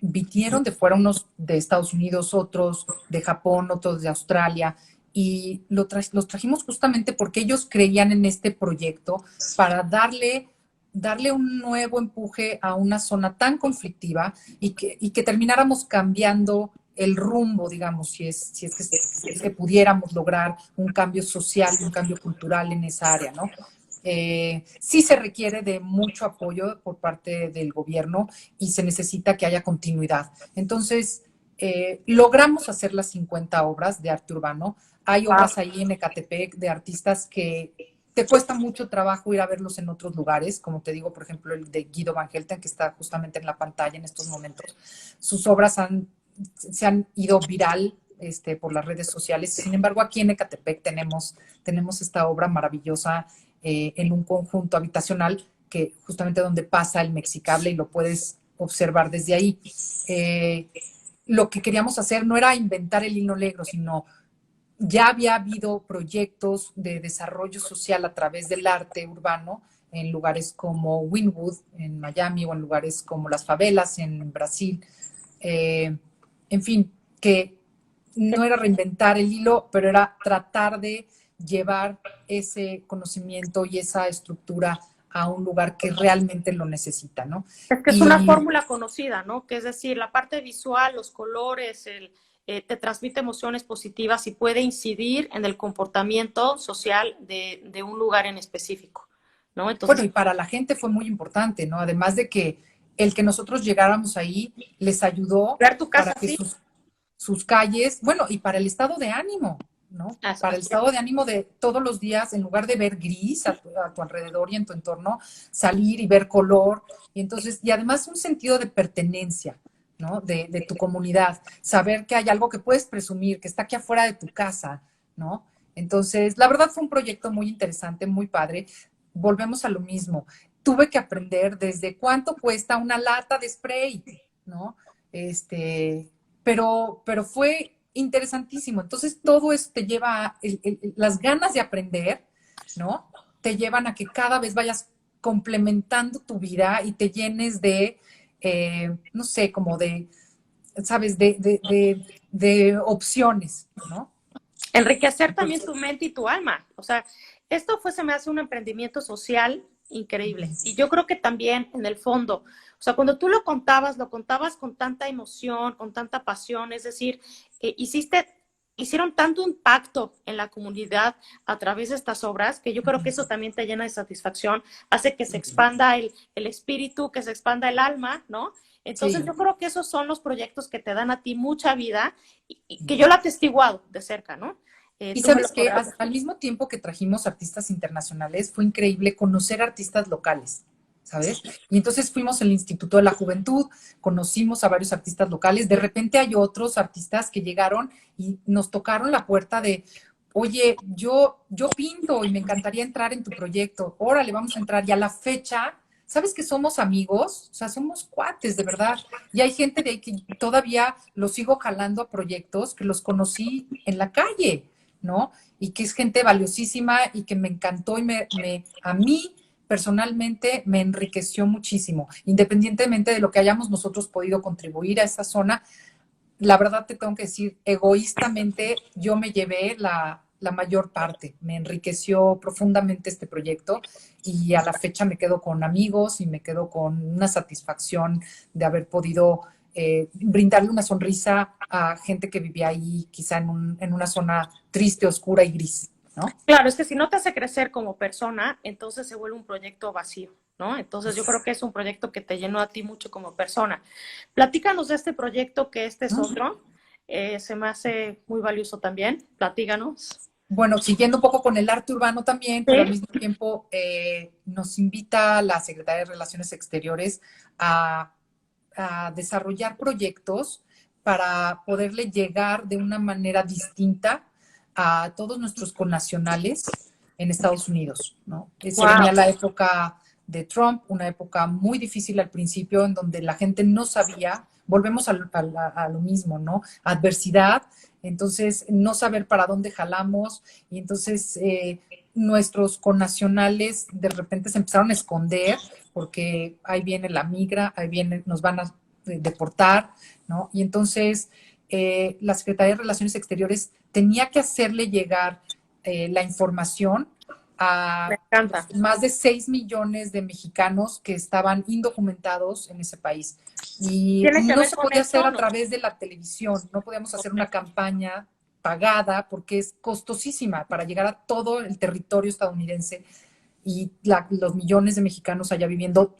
Vinieron de fuera, unos de Estados Unidos, otros de Japón, otros de Australia. Y los trajimos justamente porque ellos creían en este proyecto para darle un nuevo empuje a una zona tan conflictiva y que termináramos cambiando el rumbo, digamos, si es que pudiéramos lograr un cambio social y un cambio cultural en esa área, ¿no? Sí se requiere de mucho apoyo por parte del gobierno y se necesita que haya continuidad. Entonces, logramos hacer las 50 obras de arte urbano. Hay obras ahí en Ecatepec de artistas que te cuesta mucho trabajo ir a verlos en otros lugares, como te digo, por ejemplo, el de Guido Van Helten, que está justamente en la pantalla en estos momentos. Sus obras se han ido viral por las redes sociales. Sin embargo, aquí en Ecatepec tenemos esta obra maravillosa en un conjunto habitacional que justamente donde pasa el Mexicable y lo puedes observar desde ahí. Lo que queríamos hacer no era inventar el hilo negro, sino ya había habido proyectos de desarrollo social a través del arte urbano en lugares como Wynwood en Miami o en lugares como las favelas en Brasil. Eh, en fin, que no era reinventar el hilo, pero era tratar de llevar ese conocimiento y esa estructura a un lugar que realmente lo necesita, ¿no? Es que es una Y fórmula conocida, ¿no? Que es decir, la parte visual, los colores, te transmite emociones positivas y puede incidir en el comportamiento social de un lugar en específico, ¿no? bueno, Entonces, y para la gente fue muy importante, ¿no? Además de que el que nosotros llegáramos ahí les ayudó ver tu para casa que así, sus calles, bueno, y para el estado de ánimo, ¿no? Para el así es. estado de ánimo de todos los días, en lugar de ver gris a tu alrededor y en tu entorno, salir y ver color. Y además un sentido de pertenencia, ¿no? De tu comunidad. Saber que hay algo que puedes presumir, que está aquí afuera de tu casa, ¿no? Entonces, la verdad fue un proyecto muy interesante, muy padre. Volvemos a lo mismo. Tuve que aprender desde cuánto cuesta una lata de spray, ¿no? Pero fue interesantísimo. Entonces, todo eso te lleva a las ganas de aprender, ¿no? Te llevan a que cada vez vayas complementando tu vida y te llenes de, no sé, como de, ¿sabes? De opciones, ¿no? Enriquecer también Entonces, tu mente y tu alma. O sea, esto fue, se me hace un emprendimiento social increíble. Y yo creo que también en el fondo, o sea, cuando tú lo contabas con tanta emoción, con tanta pasión, es decir, hicieron tanto impacto en la comunidad a través de estas obras que yo creo que eso también te llena de satisfacción, hace que se expanda el espíritu, que se expanda el alma, ¿no? Entonces sí. yo creo que esos son los proyectos que te dan a ti mucha vida y que yo lo he atestiguado de cerca, ¿no? Y Tú me lo sabes que podrás. al mismo tiempo que trajimos artistas internacionales, fue increíble conocer artistas locales, ¿sabes? Y entonces fuimos al Instituto de la Juventud, conocimos a varios artistas locales, de repente hay otros artistas que llegaron y nos tocaron la puerta de, oye, yo pinto y me encantaría entrar en tu proyecto, órale, vamos a entrar. Y a la fecha, ¿sabes que somos amigos? O sea, somos cuates, de verdad. Y hay gente de ahí que todavía los sigo jalando a proyectos que los conocí en la calle, ¿no? Y que es gente valiosísima y que me encantó y a mí personalmente me enriqueció muchísimo, independientemente de lo que hayamos nosotros podido contribuir a esa zona. La verdad te tengo que decir, egoístamente yo me llevé la mayor parte, me enriqueció profundamente este proyecto y a la fecha me quedo con amigos y me quedo con una satisfacción de haber podido brindarle una sonrisa a gente que vivía ahí, quizá en una zona triste, oscura y gris, ¿no? Claro, es que si no te hace crecer como persona, entonces se vuelve un proyecto vacío, ¿no? Entonces yo creo que es un proyecto que te llenó a ti mucho como persona. Platícanos de este proyecto, que este es ¿No? otro. Se me hace muy valioso también. Platícanos. Bueno, siguiendo un poco con el arte urbano también, pero al Sí. mismo tiempo nos invita la Secretaría de Relaciones Exteriores a, a desarrollar proyectos para poderle llegar de una manera distinta a todos nuestros connacionales en Estados Unidos, ¿no? Se Wow. venía la época de Trump, una época muy difícil al principio, en donde la gente no sabía, volvemos a lo mismo, ¿no? Adversidad, entonces no saber para dónde jalamos, y entonces nuestros connacionales de repente se empezaron a esconder porque ahí viene la migra, ahí viene, nos van a deportar, ¿no? Y entonces la Secretaría de Relaciones Exteriores tenía que hacerle llegar la información Me a encanta. los más de 6 millones de mexicanos que estaban indocumentados en ese país. Y ¿Tiene que no ver se con podía esto hacer o a no? través de la televisión, no podíamos hacer Ok. una campaña pagada porque es costosísima para llegar a todo el territorio estadounidense y los millones de mexicanos allá viviendo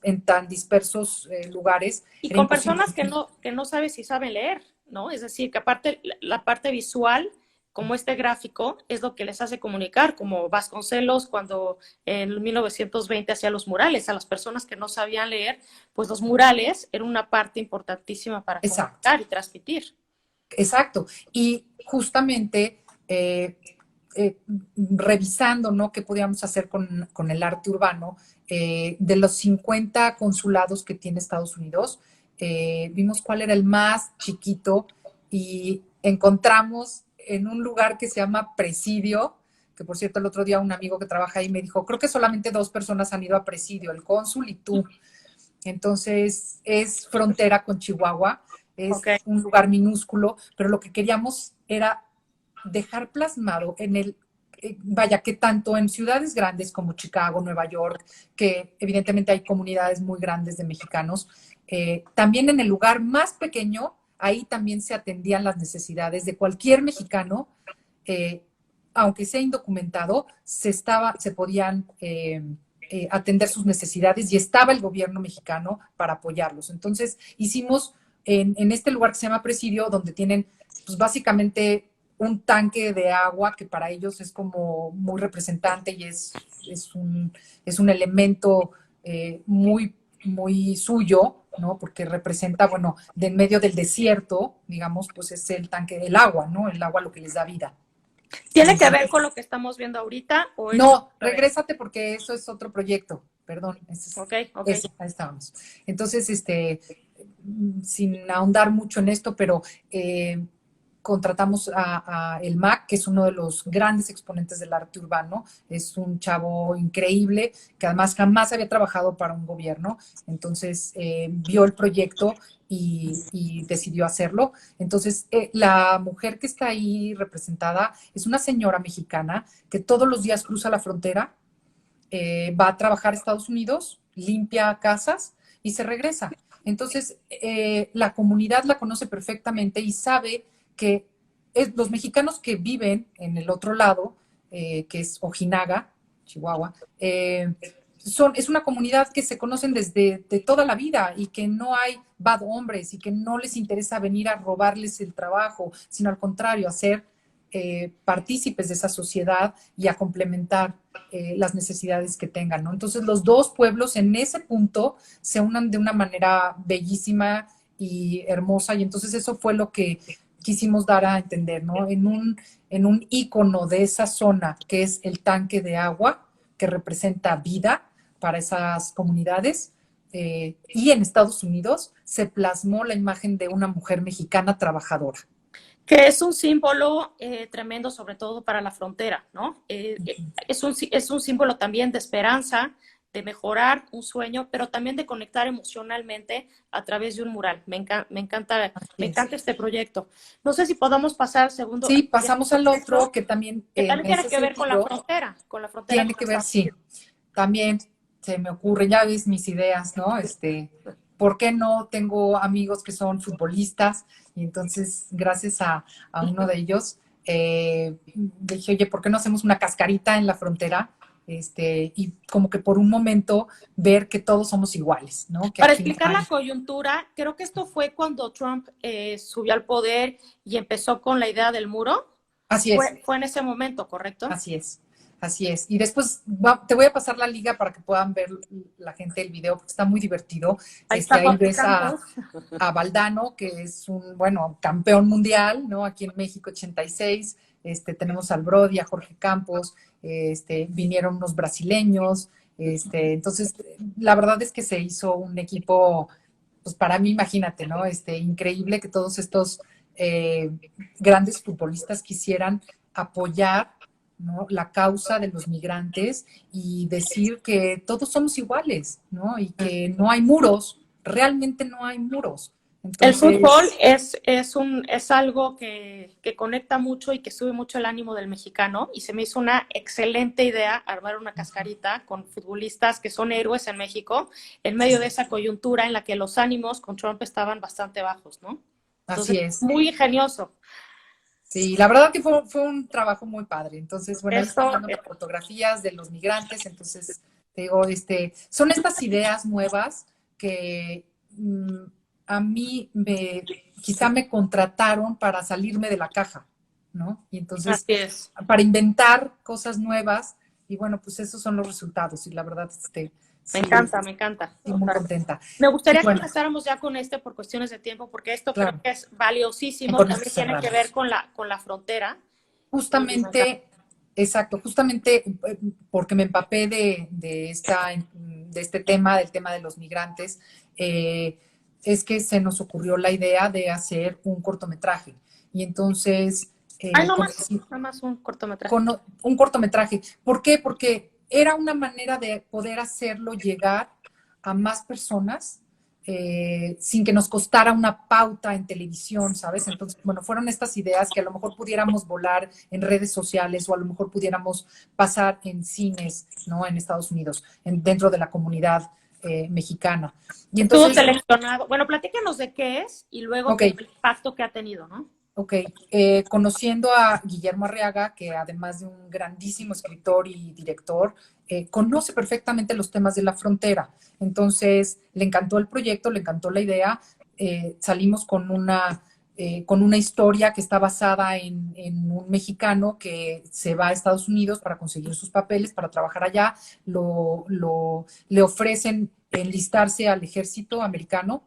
en tan dispersos lugares, Y era con imposible. personas que no sabes si saben leer, ¿no? Es decir, que aparte la parte visual, como este gráfico, es lo que les hace comunicar, como Vasconcelos cuando en 1920 hacía los murales. A las personas que no sabían leer, pues los murales eran una parte importantísima para Exacto, comunicar y transmitir. exacto. Y justamente revisando, ¿no? ¿Qué podíamos hacer con el arte urbano? De los 50 consulados que tiene Estados Unidos, vimos cuál era el más chiquito y encontramos en un lugar que se llama Presidio, que por cierto el otro día un amigo que trabaja ahí me dijo, creo que solamente 2 personas han ido a Presidio, el cónsul y tú. Entonces es frontera con Chihuahua, Ok. es un lugar minúsculo, pero lo que queríamos era dejar plasmado en el, vaya, que tanto en ciudades grandes como Chicago, Nueva York, que evidentemente hay comunidades muy grandes de mexicanos, también en el lugar más pequeño, ahí también se atendían las necesidades de cualquier mexicano, eh, aunque sea indocumentado, se podían atender sus necesidades y estaba el gobierno mexicano para apoyarlos. Entonces hicimos en este lugar que se llama Presidio, donde tienen pues básicamente un tanque de agua que para ellos es como muy representante y es un elemento muy suyo, ¿no? Porque representa, bueno, de en medio del desierto, digamos, pues es el tanque del agua, ¿no? El agua lo que les da vida. ¿Tiene que ver Entonces, con lo que estamos viendo ahorita o es no, otra vez? regrésate porque eso es otro proyecto. Perdón, Ok, ok. ahí estábamos. Entonces, sin ahondar mucho en esto, pero contratamos a el MAC, que es uno de los grandes exponentes del arte urbano. Es un chavo increíble que además jamás había trabajado para un gobierno. Entonces, vio el proyecto y decidió hacerlo. Entonces, la mujer que está ahí representada es una señora mexicana que todos los días cruza la frontera, va a trabajar a Estados Unidos, limpia casas y se regresa. Entonces, la comunidad la conoce perfectamente y sabe que los mexicanos que viven en el otro lado, que es Ojinaga, Chihuahua, es una comunidad que se conocen desde de toda la vida y que no hay bad hombres y que no les interesa venir a robarles el trabajo, sino al contrario, hacer partícipes de esa sociedad y a complementar las necesidades que tengan, ¿no? Entonces los dos pueblos en ese punto se unan de una manera bellísima y hermosa y entonces eso fue lo que quisimos dar a entender, ¿no? En un ícono de esa zona que es el tanque de agua que representa vida para esas comunidades. Y en Estados Unidos se plasmó la imagen de una mujer mexicana trabajadora. Que es un símbolo tremendo, sobre todo para la frontera, ¿no? Es un símbolo también de esperanza, de mejorar un sueño, pero también de conectar emocionalmente a través de un mural. Así Me es. encanta este proyecto. No sé si podamos pasar al segundo, Sí, al siguiente pasamos al otro proyecto, que también que en también tiene ese que ver sentido con la frontera tiene con que ver, Estados sí, Unidos. también se me ocurre, ya ves mis ideas, ¿no? ¿Por qué no tengo amigos que son futbolistas? Y entonces, gracias a uno de ellos, dije, oye, ¿por qué no hacemos una cascarita en la frontera? Y como que por un momento ver que todos somos iguales, ¿no? Que Para aquí no explicar hay. la coyuntura, creo que esto fue cuando Trump subió al poder y empezó con la idea del muro. Así es. Fue en ese momento, ¿correcto? Así es, así es. Y después te voy a pasar la liga para que puedan ver la gente el video, porque está muy divertido. Ahí está Ahí Jorge ves Campos. a Valdano, que es un, bueno, campeón mundial, ¿no? Aquí en México 86. Tenemos al Brody, a Jorge Campos, vinieron unos brasileños. Entonces, la verdad es que se hizo un equipo, pues para mí, imagínate, ¿no? Increíble que todos estos eh, grandes futbolistas quisieran apoyar, ¿no?, la causa de los migrantes y decir que todos somos iguales, ¿no? Y que no hay muros, realmente no hay muros. El fútbol Entonces, es algo que conecta mucho y que sube mucho el ánimo del mexicano, y se me hizo una excelente idea armar una cascarita con futbolistas que son héroes en México en medio de esa coyuntura en la que los ánimos con Trump estaban bastante bajos, ¿no? Entonces, así es. muy ingenioso. Sí, la verdad que fue un trabajo muy padre. Entonces, bueno, ahí están Esto, dando fotografías de los migrantes. Entonces, te digo, son estas ideas nuevas que a mí quizá me contrataron para salirme de la caja, ¿no? Y entonces, así es. para inventar cosas nuevas, y bueno, pues esos son los resultados. Y la verdad, Me sí, encanta, me encanta. sí, muy contenta. Me Y gustaría que bueno, empezáramos ya con por cuestiones de tiempo, porque esto creo claro, que es valiosísimo, con esto también tiene que ver cerramos. con la frontera. Y me encanta. Justamente, exacto, justamente porque me empapé de este tema, del tema de los migrantes, es que se nos ocurrió la idea de hacer un cortometraje. Y entonces, Ay, no más un cortometraje. un cortometraje. ¿Por qué? Porque era una manera de poder hacerlo llegar a más personas sin que nos costara una pauta en televisión, ¿sabes? Entonces, bueno, fueron estas ideas que a lo mejor pudiéramos volar en redes sociales o a lo mejor pudiéramos pasar en cines, ¿no? En Estados Unidos, dentro de la comunidad mexicana. Y Estuvo entonces, seleccionado. Bueno, platícanos de qué es y luego ok, como el impacto que ha tenido, ¿no? ok, conociendo a Guillermo Arriaga, que además de un grandísimo escritor y director, conoce perfectamente los temas de la frontera. Entonces, le encantó el proyecto, le encantó la idea. Salimos con una historia que está basada en un mexicano que se va a Estados Unidos para conseguir sus papeles, para trabajar allá. Le ofrecen enlistarse al ejército americano,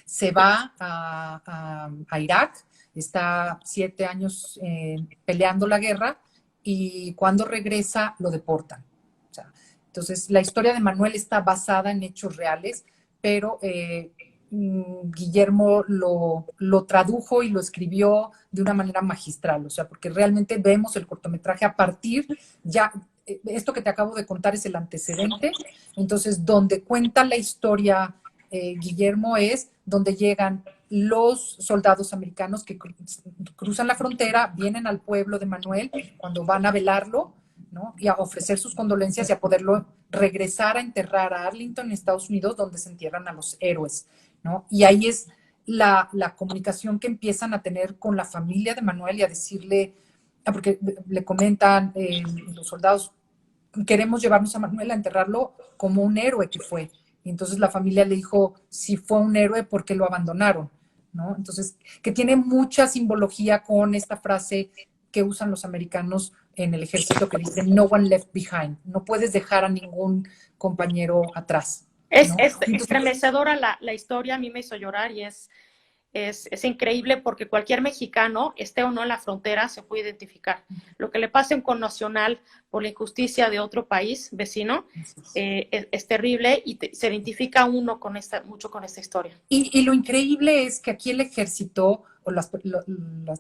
se va a Irak, está 7 años peleando la guerra y cuando regresa lo deportan. O sea, entonces, la historia de Manuel está basada en hechos reales, pero Guillermo lo tradujo y lo escribió de una manera magistral, o sea, porque realmente vemos el cortometraje a partir ya, esto que te acabo de contar es el antecedente, entonces donde cuenta la historia Guillermo es donde llegan los soldados americanos que cruzan la frontera, vienen al pueblo de Manuel cuando van a velarlo, ¿no? Y a ofrecer sus condolencias y a poderlo regresar a enterrar a Arlington, en Estados Unidos, donde se entierran a los héroes, ¿no? Y ahí es la comunicación que empiezan a tener con la familia de Manuel y a decirle, porque le comentan los soldados, queremos llevarnos a Manuel a enterrarlo como un héroe que fue. Y entonces la familia le dijo, si fue un héroe, ¿por qué lo abandonaron? ¿No? Entonces, que tiene mucha simbología con esta frase que usan los americanos en el ejército que dice no one left behind, no puedes dejar a ningún compañero atrás, ¿no? Es Entonces, estremecedora la historia, a mí me hizo llorar y es increíble porque cualquier mexicano, esté o no en la frontera, se puede identificar. Lo que le pasa a un connacional por la injusticia de otro país vecino es terrible y se identifica uno mucho con esta historia. y lo increíble es que aquí el ejército o las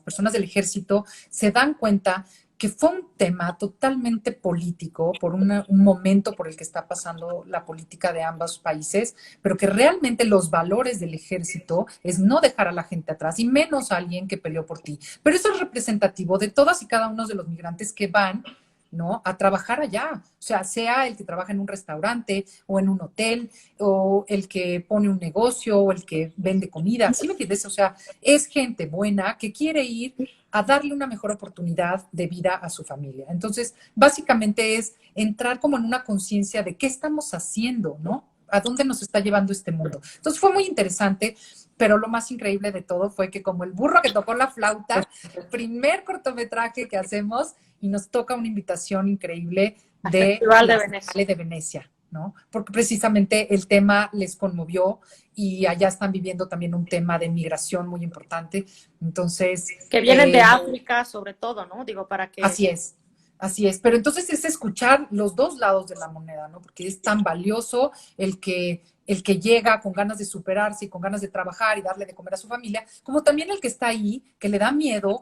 personas del ejército se dan cuenta que fue un tema totalmente político por un momento por el que está pasando la política de ambos países, pero que realmente los valores del ejército es no dejar a la gente atrás y menos a alguien que peleó por ti. Pero eso es representativo de todas y cada uno de los migrantes que van, ¿no?, a trabajar allá. O sea el que trabaja en un restaurante o en un hotel, o el que pone un negocio, o el que vende comida. ¿Sí me entiendes? O sea, es gente buena que quiere ir a darle una mejor oportunidad de vida a su familia. Entonces, básicamente es entrar como en una conciencia de qué estamos haciendo, ¿no? ¿A dónde nos está llevando este mundo? Entonces, fue muy interesante. Pero lo más increíble de todo fue que como el burro que tocó la flauta, el primer cortometraje que hacemos y nos toca una invitación increíble Al de Festival de la Venecia. Bienale de Venecia, ¿no? Porque precisamente el tema les conmovió y allá están viviendo también un tema de migración muy importante. Entonces, Que vienen de África, sobre todo, ¿no? Digo, para que... así es. Así es, pero entonces es escuchar los dos lados de la moneda, ¿no? Porque es tan valioso el que llega con ganas de superarse y con ganas de trabajar y darle de comer a su familia, como también el que está ahí, que le da miedo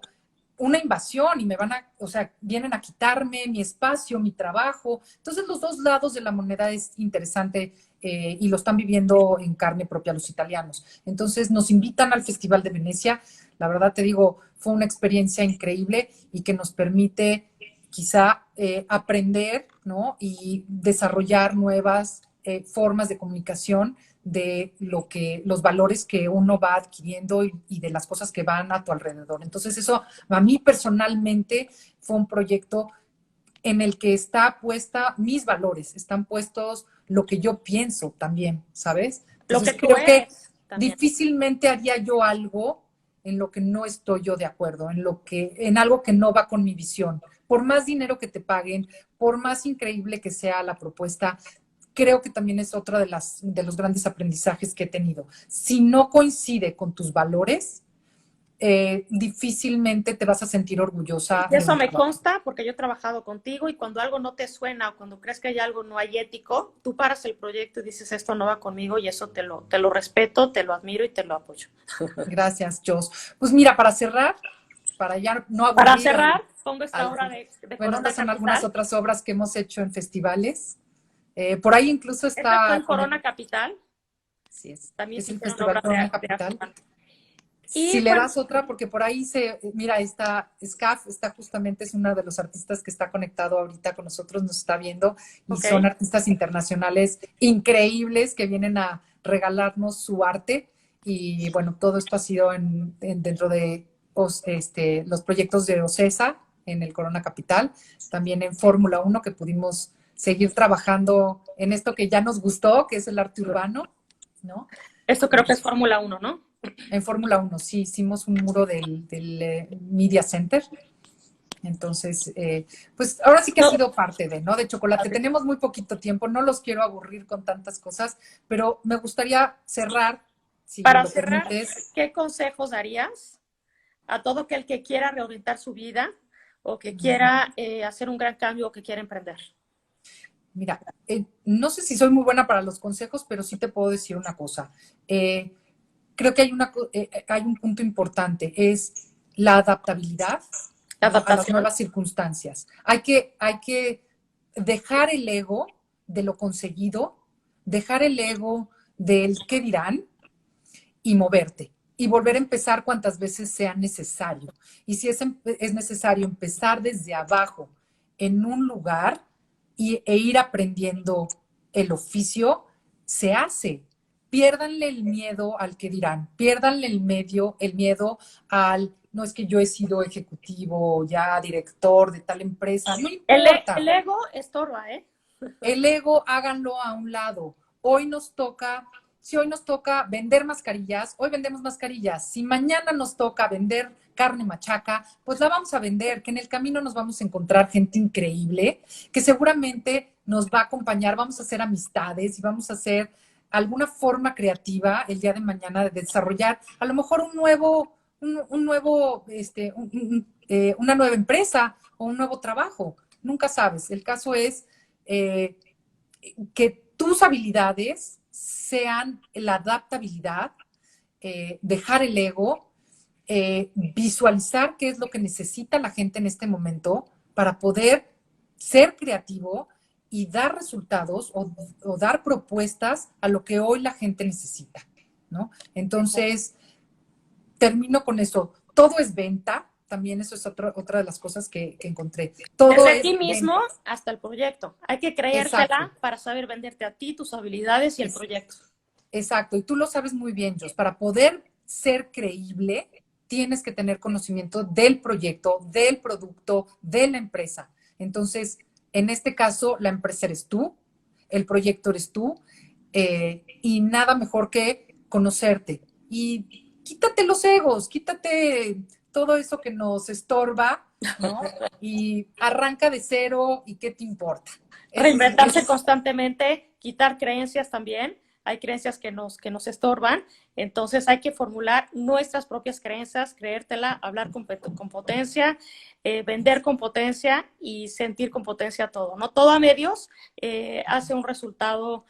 una invasión y me van a, o sea, vienen a quitarme mi espacio, mi trabajo. Entonces los dos lados de la moneda es interesante y lo están viviendo en carne propia los italianos. Entonces nos invitan al Festival de Venecia. La verdad te digo, fue una experiencia increíble y que nos permite quizá aprender, ¿no? Y desarrollar nuevas formas de comunicación de lo que, los valores que uno va adquiriendo y de las cosas que van a tu alrededor. Entonces eso a mí personalmente fue un proyecto en el que está puesta mis valores, están puestos lo que yo pienso también, ¿sabes? Lo que Entonces tú creo que eres también. difícilmente haría yo algo en lo que no estoy yo de acuerdo, en lo que, en algo que no va con mi visión. Por más dinero que te paguen, por más increíble que sea la propuesta, creo que también es otro de los grandes aprendizajes que he tenido. Si no coincide con tus valores, difícilmente te vas a sentir orgullosa Y de eso un me trabajo. consta porque yo he trabajado contigo y cuando algo no te suena o cuando crees que hay algo no hay ético, tú paras el proyecto y dices esto no va conmigo y eso te lo respeto, te lo admiro y te lo apoyo. Gracias, Jos. Pues mira, para cerrar, para ya no Para aburrir cerrar, pongo esta al, obra de bueno, Corona estas son algunas Capital. otras obras que hemos hecho en festivales. Por ahí incluso Esta fue en está Corona Capital, sí también es se el hicieron Festival obras Corona de Capital. actuación. Si Y le bueno, das otra, porque por ahí mira, está SCAF, está justamente, es uno de los artistas que está conectado ahorita con nosotros, nos está viendo, y ok, son artistas internacionales increíbles que vienen a regalarnos su arte. Y bueno, todo esto ha sido dentro de los proyectos de OCESA en el Corona Capital, también en Fórmula Uno que pudimos seguir trabajando en esto que ya nos gustó, que es el arte urbano, ¿no? esto creo que es Fórmula Uno, ¿no? En Fórmula Uno, sí, hicimos un muro del Media Center. Entonces, pues ahora sí que ha No, sido parte de, ¿no? De Chocolate. Tenemos muy poquito tiempo, no los quiero aburrir con tantas cosas, pero me gustaría cerrar, si me para lo cerrar, permites. ¿qué consejos darías a todo aquel que quiera reorientar su vida o que quiera hacer un gran cambio o que quiera emprender? Mira, no sé si soy muy buena para los consejos, pero sí te puedo decir una cosa. Creo que hay un punto importante, es la adaptabilidad, La ¿no? A las adaptación. nuevas circunstancias. Hay que dejar el ego de lo conseguido, dejar el ego del qué dirán y moverte y volver a empezar cuantas veces sea necesario. Y si es necesario empezar desde abajo en un lugar e ir aprendiendo el oficio, se hace. Piérdanle el miedo al que dirán, piérdanle el miedo al, no es que yo he sido ejecutivo, ya director de tal empresa, no El importa. ego estorba, ¿eh? El ego, háganlo a un lado. Hoy nos toca, si hoy nos toca vender mascarillas, hoy vendemos mascarillas. Si mañana nos toca vender carne machaca, pues la vamos a vender, que en el camino nos vamos a encontrar gente increíble, que seguramente nos va a acompañar, vamos a hacer amistades y vamos a hacer alguna forma creativa el día de mañana de desarrollar a lo mejor un nuevo, una nueva empresa o un nuevo trabajo. Nunca sabes. El caso es eh, que tus habilidades sean la adaptabilidad, dejar el ego, visualizar qué es lo que necesita la gente en este momento para poder ser creativo y dar resultados o dar propuestas a lo que hoy la gente necesita, ¿no? Entonces, termino con eso. Todo es venta. También eso es otra de las cosas que encontré. Todo Desde es ti mismo venta. hasta el proyecto. Hay que Exacto. creértela para saber venderte a ti, tus habilidades y el Es, proyecto. exacto. Y tú lo sabes muy bien, Jos. Para poder ser creíble, tienes que tener conocimiento del proyecto, del producto, de la empresa. Entonces, en este caso, la empresa eres tú, el proyecto eres tú, y nada mejor que conocerte y quítate los egos, quítate todo eso que nos estorba, ¿no? Y arranca de cero y qué te importa. Reinventarse constantemente, quitar creencias también. Hay creencias que nos estorban, entonces hay que formular nuestras propias creencias, creértela, hablar con potencia, vender con potencia y sentir con potencia todo, ¿no? Todo a medios hace un resultado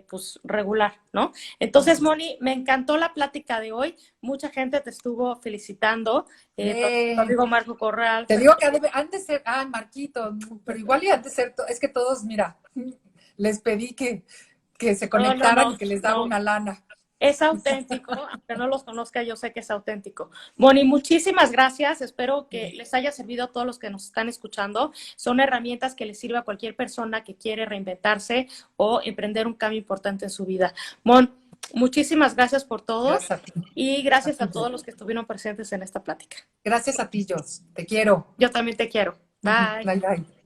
pues regular, ¿no? Entonces, Moni, me encantó la plática de hoy, mucha gente te estuvo felicitando, tu amigo Marco Corral. Te digo que han de ser, Marquito, pero igual y han de ser, es que todos, mira, les pedí que se conectaran y que les daba una lana. Es auténtico, aunque no los conozca, yo sé que es auténtico. Moni, muchísimas gracias. Espero que les haya servido a todos los que nos están escuchando. Son herramientas que les sirve a cualquier persona que quiere reinventarse o emprender un cambio importante en su vida. Mon, muchísimas gracias por todo. Gracias a ti. Y gracias a todos los que estuvieron presentes en esta plática. Gracias a ti, Jos. Te quiero. Yo también te quiero. Bye. Bye, bye.